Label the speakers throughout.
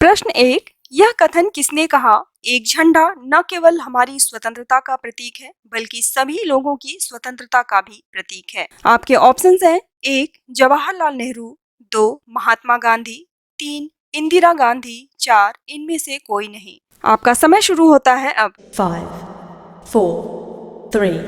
Speaker 1: प्रश्न एक, यह कथन किसने कहा? एक झंडा न केवल हमारी स्वतंत्रता का प्रतीक है बल्कि सभी लोगों की स्वतंत्रता का भी प्रतीक है। आपके ऑप्शंस हैं, एक जवाहरलाल नेहरू, दो महात्मा गांधी, तीन इंदिरा गांधी, चार इनमें से कोई नहीं। आपका समय शुरू होता है अब।
Speaker 2: 5, 4, 3,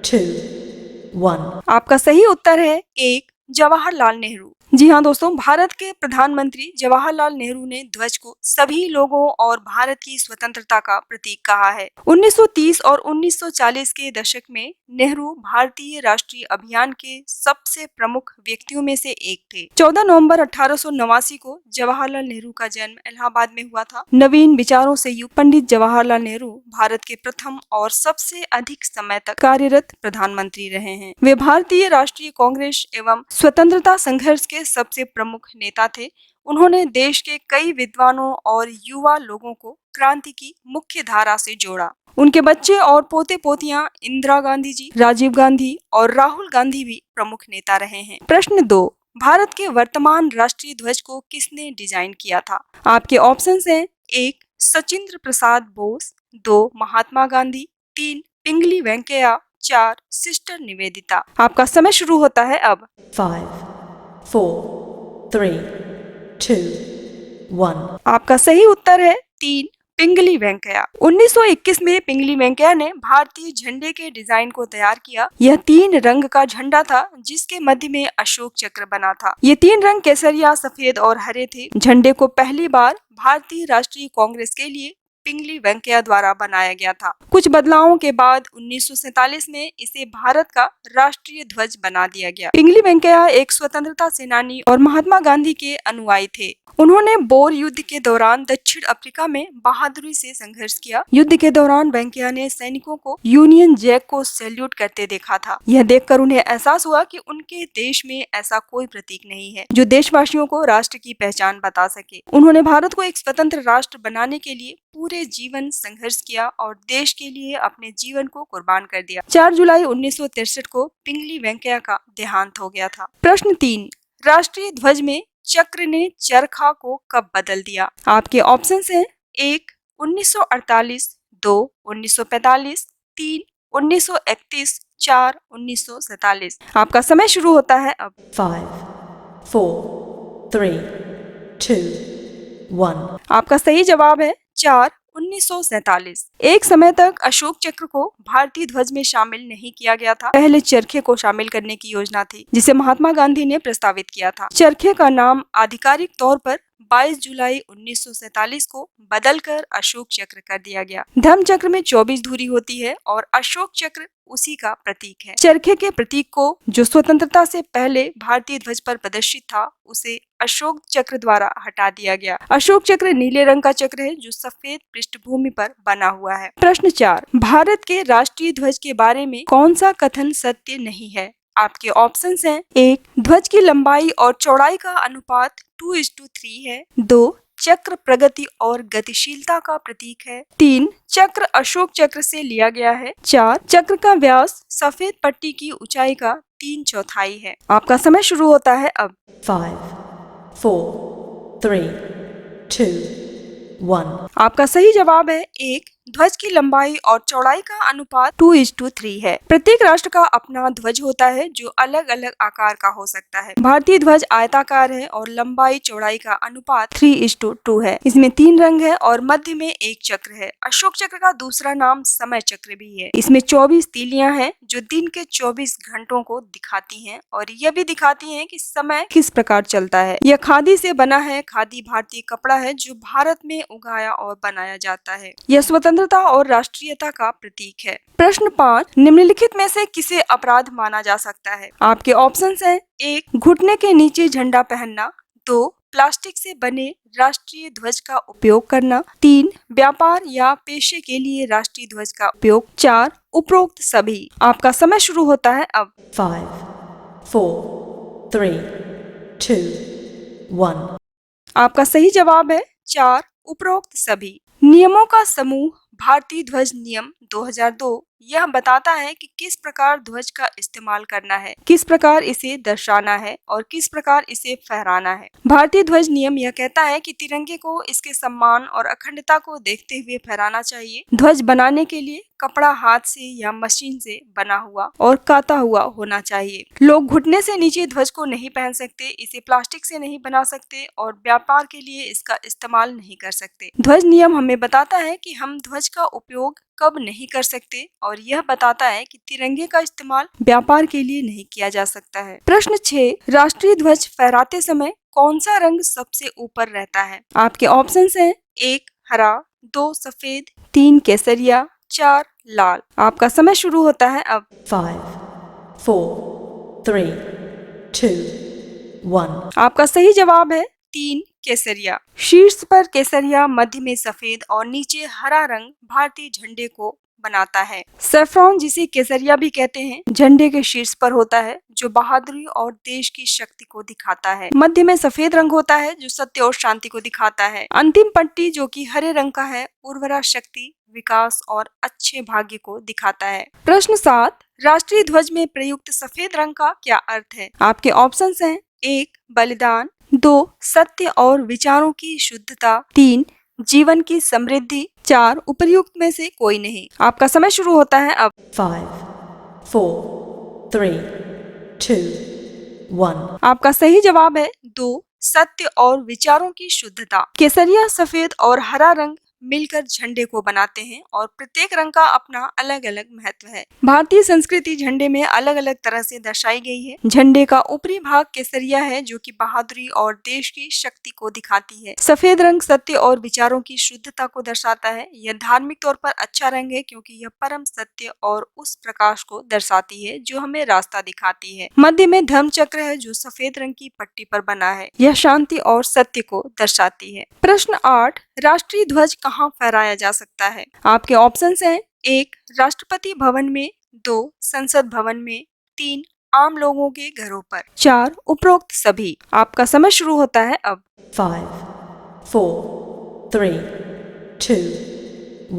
Speaker 2: 2, 1।
Speaker 1: आपका सही उत्तर है एक जवाहरलाल नेहरू। जी हाँ दोस्तों, भारत के प्रधानमंत्री जवाहरलाल नेहरू ने ध्वज को सभी लोगों और भारत की स्वतंत्रता का प्रतीक कहा है। 1930 और 1940 के दशक में नेहरू भारतीय राष्ट्रीय अभियान के सबसे प्रमुख व्यक्तियों में से एक थे। 14 नवंबर 1889 को जवाहरलाल नेहरू का जन्म इलाहाबाद में हुआ था। नवीन विचारों से युक्त पंडित जवाहरलाल नेहरू भारत के प्रथम और सबसे अधिक समय तक कार्यरत प्रधानमंत्री रहे हैं। वे भारतीय राष्ट्रीय कांग्रेस एवं स्वतंत्रता संघर्ष के सबसे प्रमुख नेता थे। उन्होंने देश के कई विद्वानों और युवा लोगों को क्रांति की मुख्य धारा से जोड़ा। उनके बच्चे और पोते पोतियां इंदिरा गांधी जी, राजीव गांधी और राहुल गांधी भी प्रमुख नेता रहे हैं। प्रश्न दो, भारत के वर्तमान राष्ट्रीय ध्वज को किसने डिजाइन किया था? आपके ऑप्शंस हैं, एक सचिंद्र प्रसाद बोस, दो महात्मा गांधी, तीन पिंगली वेंकैया, चार सिस्टर निवेदिता। आपका समय शुरू होता है अब।
Speaker 2: 5, 4, 3, 2, 1।
Speaker 1: आपका सही उत्तर है तीन पिंगली वेंकैया। 1921 में पिंगली वेंकैया ने भारतीय झंडे के डिजाइन को तैयार किया। यह 3 रंग का झंडा था जिसके मध्य में अशोक चक्र बना था। ये 3 रंग केसरिया, सफेद और हरे थे। झंडे को पहली बार भारतीय राष्ट्रीय कांग्रेस के लिए पिंगली वेंकैया द्वारा बनाया गया था। कुछ बदलावों के बाद 1947 में इसे भारत का राष्ट्रीय ध्वज बना दिया गया। पिंगली वेंकैया एक स्वतंत्रता सेनानी और महात्मा गांधी के अनुयायी थे। उन्होंने बोर युद्ध के दौरान दक्षिण अफ्रीका में बहादुरी से संघर्ष किया। युद्ध के दौरान वेंकैया ने सैनिकों को यूनियन जैक को सैल्यूट करते देखा था। यह देखकर उन्हें एहसास हुआ कि उनके देश में ऐसा कोई प्रतीक नहीं है जो देशवासियों को राष्ट्र की पहचान बता सके। उन्होंने भारत को एक स्वतंत्र राष्ट्र बनाने के लिए पूरे जीवन संघर्ष किया और देश के लिए अपने जीवन को कुर्बान कर दिया। 4 जुलाई 1963 को पिंगली वेंकैया का देहांत हो गया था। प्रश्न 3, राष्ट्रीय ध्वज में चक्र ने चरखा को कब बदल दिया? आपके ऑप्शंस हैं, एक 1948, दो 1945, तीन 1931, चार 1947। आपका समय शुरू होता है अब।
Speaker 2: 5, 4, 3, 2, 1।
Speaker 1: आपका सही जवाब है चार 1947। एक समय तक अशोक चक्र को भारतीय ध्वज में शामिल नहीं किया गया था। पहले चरखे को शामिल करने की योजना थी जिसे महात्मा गांधी ने प्रस्तावित किया था। चरखे का नाम आधिकारिक तौर पर 22 जुलाई 1947 को बदलकर अशोक चक्र कर दिया गया। धर्म चक्र में 24 धुरी होती है और अशोक चक्र उसी का प्रतीक है। चरखे के प्रतीक को जो स्वतंत्रता से पहले भारतीय ध्वज पर प्रदर्शित था उसे अशोक चक्र द्वारा हटा दिया गया। अशोक चक्र नीले रंग का चक्र है जो सफेद पृष्ठभूमि पर बना हुआ है। प्रश्न 4, भारत के राष्ट्रीय ध्वज के बारे में कौन सा कथन सत्य नहीं है? आपके ऑप्शंस हैं, एक ध्वज की लंबाई और चौड़ाई का अनुपात 2:3 है, दो चक्र प्रगति और गतिशीलता का प्रतीक है, तीन चक्र अशोक चक्र से लिया गया है, चार चक्र का व्यास सफेद पट्टी की ऊंचाई का 3/4 है। आपका समय शुरू होता है अब।
Speaker 2: 5, 4, 3, 2, 1।
Speaker 1: आपका सही जवाब है एक ध्वज की लंबाई और चौड़ाई का अनुपात 2:3 है। प्रत्येक राष्ट्र का अपना ध्वज होता है जो अलग अलग आकार का हो सकता है। भारतीय ध्वज आयताकार है और लंबाई चौड़ाई का अनुपात 3:2 है। इसमें 3 रंग है और मध्य में एक चक्र है। अशोक चक्र का दूसरा नाम समय चक्र भी है। इसमें 24 तीलियां हैं जो दिन के 24 घंटों को दिखाती हैं और यह भी दिखाती हैं कि समय किस प्रकार चलता है। यह खादी से बना है। खादी भारतीय कपड़ा है जो भारत में उगाया और बनाया जाता है। यह स्वतंत्रता और राष्ट्रीयता का प्रतीक है। प्रश्न 5, निम्नलिखित में से किसे अपराध माना जा सकता है? आपके ऑप्शंस हैं, एक घुटने के नीचे झंडा पहनना, दो प्लास्टिक से बने राष्ट्रीय ध्वज का उपयोग करना, तीन व्यापार या पेशे के लिए राष्ट्रीय ध्वज का उपयोग, चार उपरोक्त सभी। आपका समय शुरू होता है अब।
Speaker 2: 5, 4, 3, 2, 1।
Speaker 1: आपका सही जवाब है चार उपरोक्त सभी। नियमों का समूह भारतीय ध्वज नियम 2002 यह बताता है कि किस प्रकार ध्वज का इस्तेमाल करना है, किस प्रकार इसे दर्शाना है और किस प्रकार इसे फहराना है। भारतीय ध्वज नियम यह कहता है कि तिरंगे को इसके सम्मान और अखंडता को देखते हुए फहराना चाहिए। ध्वज बनाने के लिए कपड़ा हाथ से या मशीन से बना हुआ और काता हुआ होना चाहिए। लोग घुटने से नीचे ध्वज को नहीं पहन सकते, इसे प्लास्टिक से नहीं बना सकते और व्यापार के लिए इसका इस्तेमाल नहीं कर सकते। ध्वज नियम हमें बताता है कि हम ध्वज का उपयोग कब नहीं कर सकते और यह बताता है कि तिरंगे का इस्तेमाल व्यापार के लिए नहीं किया जा सकता है। प्रश्न 6, राष्ट्रीय ध्वज फहराते समय कौन सा रंग सबसे ऊपर रहता है? आपके ऑप्शंस हैं 1 हरा, 2 सफेद, 3 केसरिया, 4 लाल। आपका समय शुरू होता है अब।
Speaker 2: 5, 4, 3, 2, 1.
Speaker 1: आपका सही जवाब है 3 केसरिया। शीर्ष पर केसरिया, मध्य में सफेद और नीचे हरा रंग भारतीय झंडे को बनाता है। सैफ्रॉन, जिसे केसरिया भी कहते हैं, झंडे के शीर्ष पर होता है जो बहादुरी और देश की शक्ति को दिखाता है। मध्य में सफेद रंग होता है जो सत्य और शांति को दिखाता है। अंतिम पट्टी जो कि हरे रंग का है, उर्वरा शक्ति, विकास और अच्छे भाग्य को दिखाता है। प्रश्न 7, राष्ट्रीय ध्वज में प्रयुक्त सफेद रंग का क्या अर्थ है? आपके ऑप्शंस हैं 1 बलिदान, 2 सत्य और विचारों की शुद्धता, 3 जीवन की समृद्धि, 4 उपर्युक्त में से कोई नहीं। आपका समय शुरू होता है अब।
Speaker 2: 5, 4, 3, 2, 1.
Speaker 1: आपका सही जवाब है 2 सत्य और विचारों की शुद्धता। केसरिया, सफेद और हरा रंग मिलकर झंडे को बनाते हैं और प्रत्येक रंग का अपना अलग अलग महत्व है। भारतीय संस्कृति झंडे में अलग अलग तरह से दर्शाई गई है। झंडे का ऊपरी भाग केसरिया है जो कि बहादुरी और देश की शक्ति को दिखाती है। सफेद रंग सत्य और विचारों की शुद्धता को दर्शाता है। यह धार्मिक तौर पर अच्छा रंग है क्योंकि यह परम सत्य और उस प्रकाश को दर्शाती है जो हमें रास्ता दिखाती है। मध्य में धर्म चक्र है जो सफेद रंग की पट्टी पर बना है। यह शांति और सत्य को दर्शाती है। प्रश्न 8, राष्ट्रीय ध्वज कहाँ फहराया जा सकता है? आपके ऑप्शंस हैं 1 राष्ट्रपति भवन में, 2 संसद भवन में, 3 आम लोगों के घरों पर, 4 उपरोक्त सभी। आपका समय शुरू होता है अब।
Speaker 2: 5, 4, 3, 2,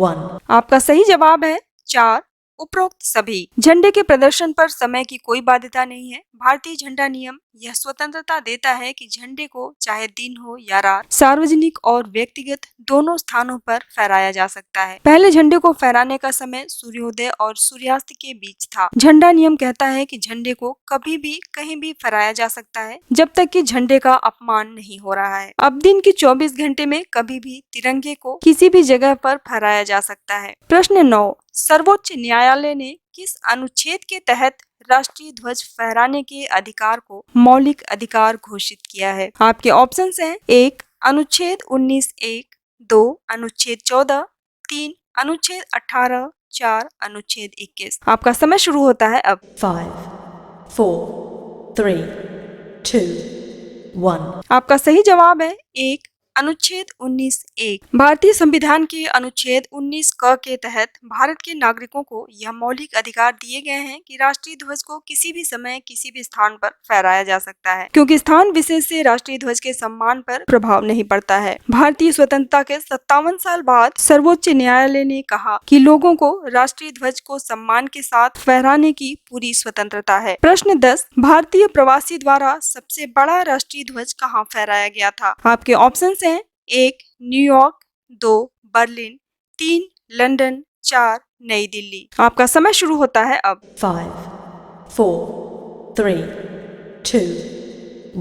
Speaker 2: 1.
Speaker 1: आपका सही जवाब है 4 उपरोक्त सभी। झंडे के प्रदर्शन पर समय की कोई बाध्यता नहीं है। भारतीय झंडा नियम यह स्वतंत्रता देता है कि झंडे को चाहे दिन हो या रात, सार्वजनिक और व्यक्तिगत दोनों स्थानों पर फहराया जा सकता है। पहले झंडे को फहराने का समय सूर्योदय और सूर्यास्त के बीच था। झंडा नियम कहता है कि झंडे को कभी भी कहीं भी फहराया जा सकता है जब तक कि झंडे का अपमान नहीं हो रहा है। अब दिन के 24 घंटे में कभी भी तिरंगे को किसी भी जगह पर फहराया जा सकता है। प्रश्न 9, सर्वोच्च न्यायालय ने किस अनुच्छेद के तहत राष्ट्रीय ध्वज फहराने के अधिकार को मौलिक अधिकार घोषित किया है? आपके ऑप्शंस हैं 1 अनुच्छेद 19(1), 2 अनुच्छेद 14, 3 अनुच्छेद 18, 4 अनुच्छेद 21। आपका समय शुरू होता है अब।
Speaker 2: 5, 4, 3, 2, 1.
Speaker 1: आपका सही जवाब है 1 अनुच्छेद 19(1). भारतीय संविधान के अनुच्छेद 19 क के तहत भारत के नागरिकों को यह मौलिक अधिकार दिए गए हैं कि राष्ट्रीय ध्वज को किसी भी समय किसी भी स्थान पर फहराया जा सकता है, क्योंकि स्थान विशेष से राष्ट्रीय ध्वज के सम्मान पर प्रभाव नहीं पड़ता है। भारतीय स्वतंत्रता के 57 साल बाद सर्वोच्च न्यायालय ने कहा कि लोगों को राष्ट्रीय ध्वज को सम्मान के साथ फहराने की पूरी स्वतंत्रता है। प्रश्न 10, भारतीय प्रवासी द्वारा सबसे बड़ा राष्ट्रीय ध्वज कहाँ फहराया गया था? आपके ऑप्शन हैं 1 न्यूयॉर्क, 2 बर्लिन, 3 लंदन, 4 नई दिल्ली। आपका समय शुरू होता है अब।
Speaker 2: 5, 4, 3, 2,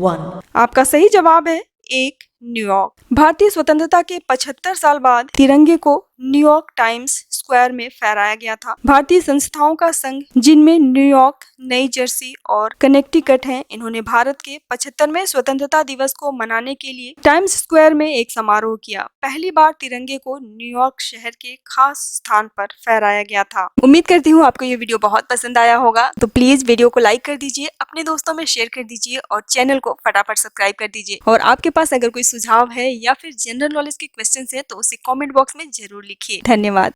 Speaker 2: 1.
Speaker 1: आपका सही जवाब है 1 न्यूयॉर्क। भारतीय स्वतंत्रता के 75 साल बाद तिरंगे को न्यूयॉर्क टाइम्स स्क्वायर में फहराया गया था। भारतीय संस्थाओं का संघ, जिनमें न्यूयॉर्क, नई जर्सी और कनेक्टिकट हैं, इन्होंने भारत के 75वें स्वतंत्रता दिवस को मनाने के लिए टाइम्स स्क्वायर में एक समारोह किया। पहली बार तिरंगे को न्यूयॉर्क शहर के खास स्थान पर फहराया गया था। उम्मीद करती हूँ आपको ये वीडियो बहुत पसंद आया होगा, तो प्लीज वीडियो को लाइक कर दीजिए, अपने दोस्तों में शेयर कर दीजिए और चैनल को फटाफट सब्सक्राइब कर दीजिए। और आपके पास अगर कोई सुझाव है या फिर जनरल नॉलेज के क्वेश्चन है तो उसे कमेंट बॉक्स में जरूर लिखिए। धन्यवाद।